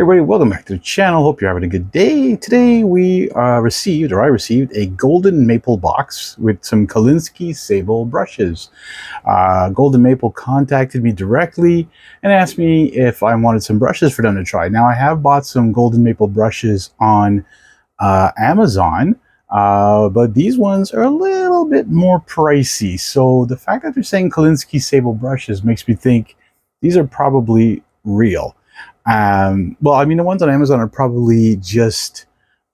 everybody, welcome back to the channel. Hope you're having a good day. Today I received a golden maple box with some Kolinsky Sable Brushes. Golden Maple contacted me directly and asked me if I wanted some brushes for them to try. Now I have bought some Golden Maple brushes on Amazon, but these ones are a little bit more pricey. So the fact that they're saying Kolinsky Sable Brushes makes me think these are probably real. Well, I mean, the ones on Amazon are probably just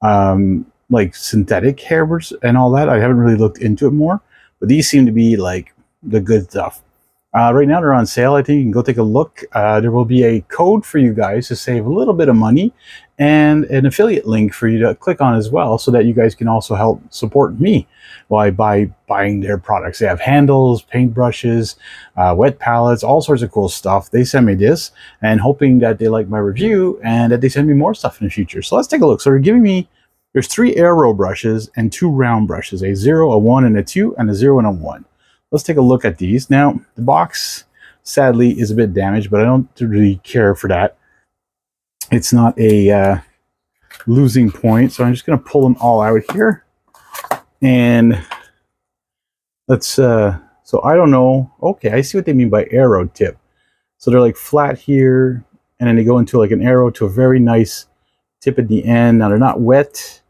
like synthetic hairs and all that. I haven't really looked into it more, but these seem to be like the good stuff. Right now they're on sale. I think you can go take a look. There will be a code for you guys to save a little bit of money and an affiliate link for you to click on as well, so that you guys can also help support me by buying their products. They have handles, paint brushes, wet palettes, all sorts of cool stuff. They send me this and hoping that they like my review and that they send me more stuff in the future. So let's take a look. So they're giving me, there's 3 arrow brushes and 2 round brushes, a 0, a 1, and a 2, and a 0 and a 1. Let's take a look at these. Now, the box, sadly, is a bit damaged, but I don't really care for that. It's not a losing point, so I'm just going to pull them all out here. And let's, so I don't know. Okay, I see what they mean by arrow tip. So they're like flat here, and then they go into like an arrow to a very nice tip at the end. Now, they're not wet.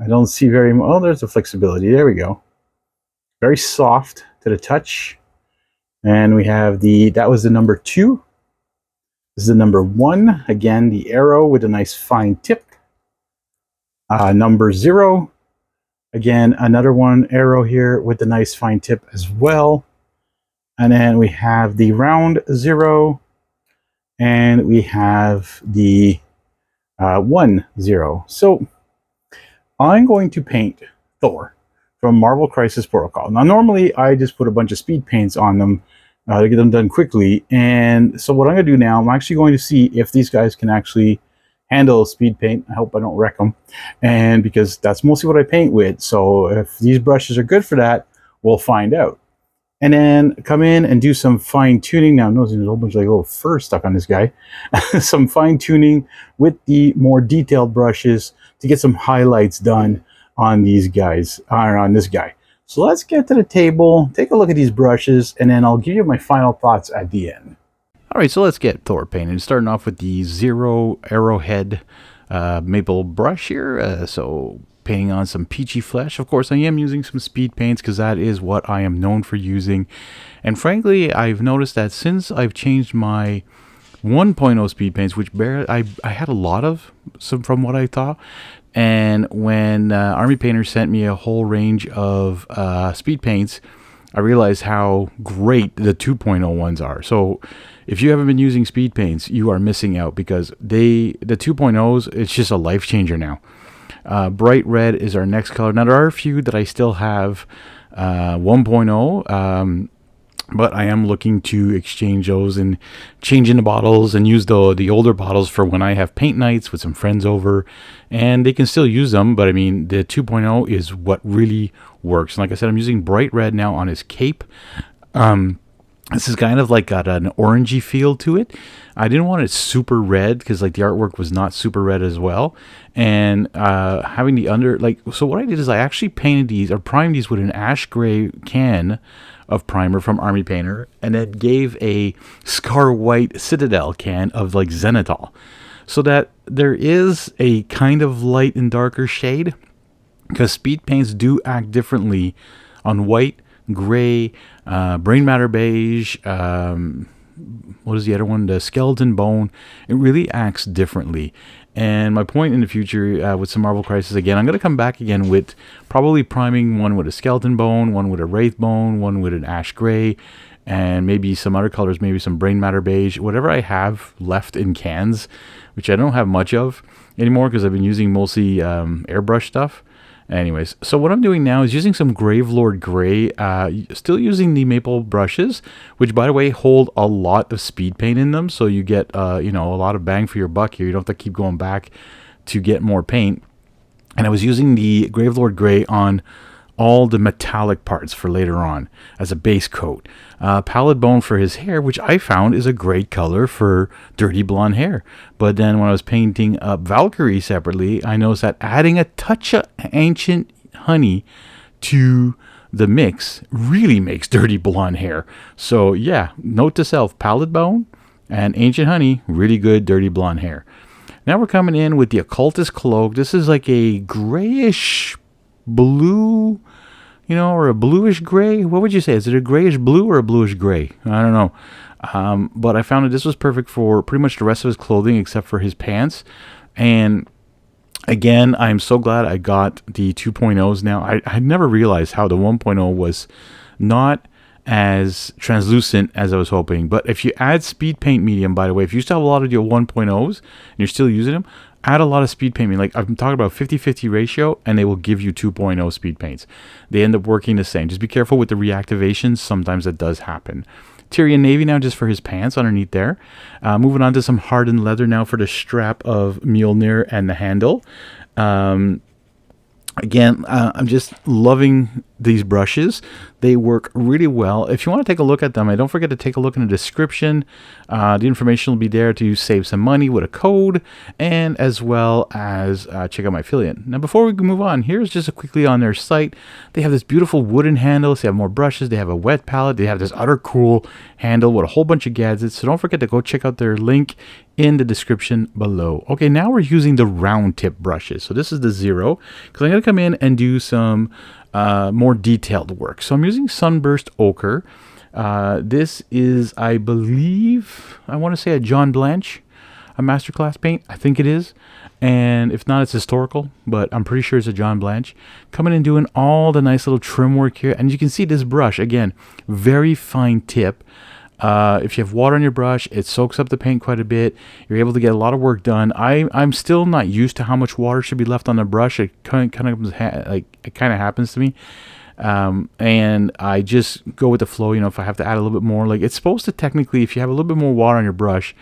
I don't see very much. Oh, there's the flexibility. There we go. Very soft to the touch. And we have that was the number 2. This is the number 1. Again, the arrow with a nice fine tip. Number 0. Again, another one arrow here with a nice fine tip as well. And then we have the round 0. And we have the 1, 0. So I'm going to paint Thor from Marvel Crisis Protocol. Now, normally I just put a bunch of speed paints on them to get them done quickly. And so what I'm going to do now, I'm actually going to see if these guys can actually handle speed paint. I hope I don't wreck them. And because that's mostly what I paint with. So if these brushes are good for that, we'll find out. And then come in and do some fine tuning. Now, notice there's a whole bunch of like little fur stuck on this guy. Some fine tuning with the more detailed brushes to get some highlights done on these guys, or on this guy. So let's get to the table, take a look at these brushes, and then I'll give you my final thoughts at the end. All right, so let's get Thor painted. Starting off with the 0 arrowhead maple brush here. So painting on some peachy flesh. Of course, I am using some speed paints because that is what I am known for using. And frankly, I've noticed that since I've changed my 1.0 speed paints, which I had a lot of, some from what I thought. And when Army Painter sent me a whole range of speed paints, I realized how great the 2.0 ones are. So if you haven't been using speed paints, you are missing out, because the 2.0s, it's just a life changer now. Bright red is our next color. Now, there are a few that I still have 1.0, but I am looking to exchange those and change in the bottles and use the older bottles for when I have paint nights with some friends over, and they can still use them. But I mean, the 2.0 is what really works. And like I said, I'm using bright red now on his cape. This is kind of like got an orangey feel to it. I didn't want it super red because like the artwork was not super red as well. And having the so what I did is I actually painted these or primed these with an ash gray can of primer from Army Painter, and then gave a Scar White Citadel can of like Zenithal, so that there is a kind of light and darker shade, because speed paints do act differently on white, gray, brain matter beige, what is the other one, the skeleton bone. It really acts differently. And my point in the future with some Marvel Crisis, again, I'm going to come back again with probably priming one with a skeleton bone, one with a wraith bone, one with an ash gray, and maybe some other colors, maybe some brain matter beige, whatever I have left in cans, which I don't have much of anymore because I've been using mostly airbrush stuff. Anyways, so what I'm doing now is using some Gravelord Gray, still using the maple brushes, which by the way hold a lot of speed paint in them, so you get a lot of bang for your buck here. You don't have to keep going back to get more paint. And I was using the Gravelord Gray on all the metallic parts for later on as a base coat. Pallid bone for his hair, which I found is a great color for dirty blonde hair. But then when I was painting up Valkyrie separately, I noticed that adding a touch of ancient honey to the mix really makes dirty blonde hair. So yeah, note to self, pallid bone and ancient honey, really good dirty blonde hair. Now we're coming in with the occultist cloak. This is like a grayish blue, or a bluish gray. What would you say? Is it a grayish blue or a bluish gray? I don't know. But I found that this was perfect for pretty much the rest of his clothing except for his pants. And again, I'm so glad I got the 2.0s now. I never realized how the 1.0 was not as translucent as I was hoping. But if you add speed paint medium, by the way, if you still have a lot of your 1.0s and you're still using them, add a lot of speed paint medium. Like I'm talking about 50-50 ratio, and they will give you 2.0 speed paints. They end up working the same. Just be careful with the reactivations. Sometimes that does happen. Tyrian Navy now just for his pants underneath there. Moving on to some hardened leather now for the strap of Mjolnir and the handle. Again, I'm just loving these brushes. They work really well. If you want to take a look at them, don't forget to take a look in the description. The information will be there to save some money with a code, and as well as check out my affiliate. Now, before we move on, here's just quickly on their site. They have this beautiful wooden handle. They have more brushes. They have a wet palette. They have this other cool handle with a whole bunch of gadgets. So don't forget to go check out their link in the description below. Okay, now we're using the round tip brushes. So this is the 0, because I'm going to come in and do some more detailed work. So I'm using Sunburst Ochre. This is, I believe, I want to say a John Blanche, a masterclass paint. I think it is. And if not, it's historical, but I'm pretty sure it's a John Blanche. Coming and doing all the nice little trim work here. And you can see this brush, again, very fine tip. If you have water on your brush, it soaks up the paint quite a bit. You're able to get a lot of work done. I'm still not used to how much water should be left on the brush. It kind of happens to me, and I just go with the flow. If I have to add a little bit more, like it's supposed to technically, if you have a little bit more water on your brush,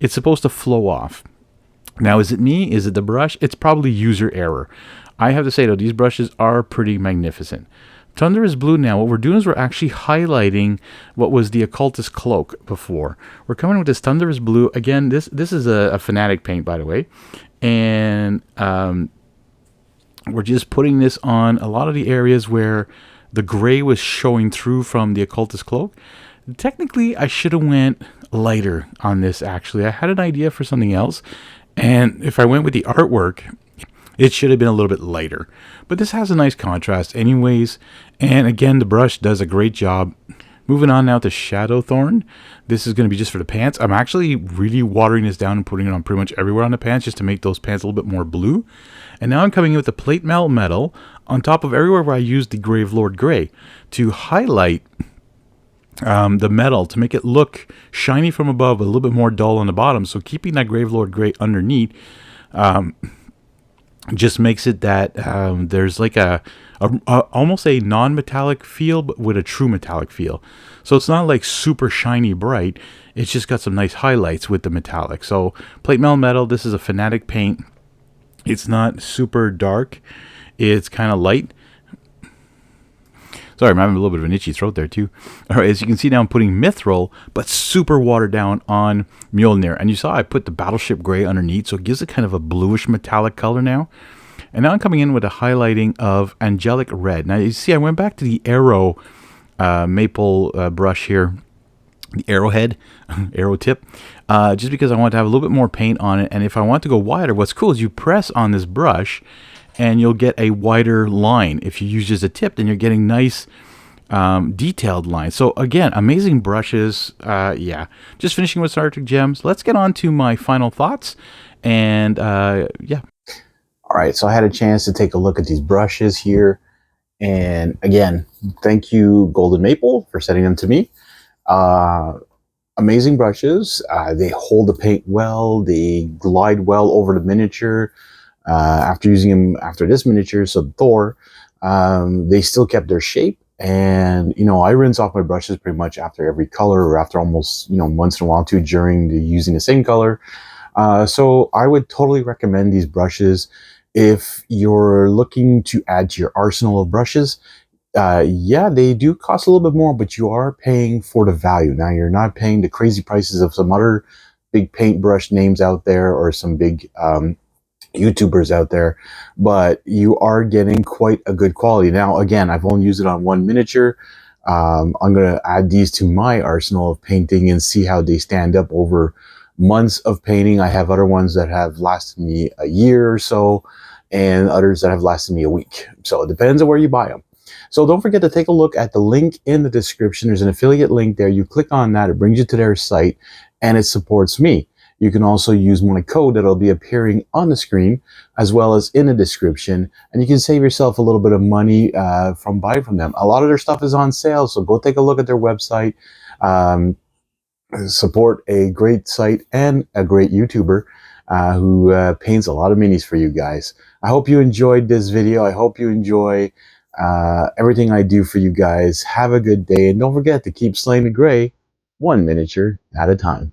it's supposed to flow off. Now, is it me? Is it the brush? It's probably user error. I have to say though, these brushes are pretty magnificent. Thunderous Blue now, what we're doing is we're actually highlighting what was the Occultist Cloak before. We're coming with this Thunderous Blue. Again, this is a Fanatic paint, by the way. And we're just putting this on a lot of the areas where the gray was showing through from the Occultist Cloak. Technically, I should have went lighter on this, actually. I had an idea for something else. And if I went with the artwork, it should have been a little bit lighter. But this has a nice contrast anyways. And again, the brush does a great job. Moving on now to Shadow Thorn. This is going to be just for the pants. I'm actually really watering this down and putting it on pretty much everywhere on the pants just to make those pants a little bit more blue. And now I'm coming in with the Plate Melt Metal on top of everywhere where I used the Gravelord Gray to highlight the metal to make it look shiny from above, but a little bit more dull on the bottom. So keeping that Gravelord Gray underneath just makes it that there's like a almost a non-metallic feel, but with a true metallic feel. So it's not like super shiny bright. It's just got some nice highlights with the metallic. So Plate Melt Metal, this is a Fanatic paint. It's not super dark. It's kind of light. Sorry, I'm having a little bit of an itchy throat there too. All right, as you can see now, I'm putting Mithril, but super watered down on Mjolnir. And you saw I put the Battleship Gray underneath, so it gives it kind of a bluish metallic color now. And now I'm coming in with a highlighting of Angelic Red. Now you see I went back to the Arrow maple brush here, the Arrowhead, arrow tip, just because I want to have a little bit more paint on it. And if I want to go wider, what's cool is you press on this brush and you'll get a wider line. If you use just a tip, then you're getting nice detailed lines. So again, amazing brushes. Yeah, just finishing with Star Trek Gems. Let's get on to my final thoughts. And yeah. All right, so I had a chance to take a look at these brushes here. And again, thank you, Golden Maple, for sending them to me. Amazing brushes. They hold the paint well. They glide well over the miniature. After using them after this miniature, so Thor, they still kept their shape. And, I rinse off my brushes pretty much after every color, or after almost, once in a while too, during using the same color. So I would totally recommend these brushes. If you're looking to add to your arsenal of brushes, yeah, they do cost a little bit more, but you are paying for the value. Now, you're not paying the crazy prices of some other big paintbrush names out there, or some big YouTubers out there, but you are getting quite a good quality. Now, again, I've only used it on one miniature. I'm going to add these to my arsenal of painting and see how they stand up over months of painting. I have other ones that have lasted me a year or so, and others that have lasted me a week. So it depends on where you buy them. So don't forget to take a look at the link in the description. There's an affiliate link there. You click on that, it brings you to their site, and it supports me. You can also use my code that'll be appearing on the screen as well as in the description, and you can save yourself a little bit of money from buying from them. A lot of their stuff is on sale, so go take a look at their website. Support a great site and a great YouTuber who paints a lot of minis for you guys. I hope you enjoyed this video. I hope you enjoy everything I do for you guys. Have a good day, and don't forget to keep slaying the gray one miniature at a time.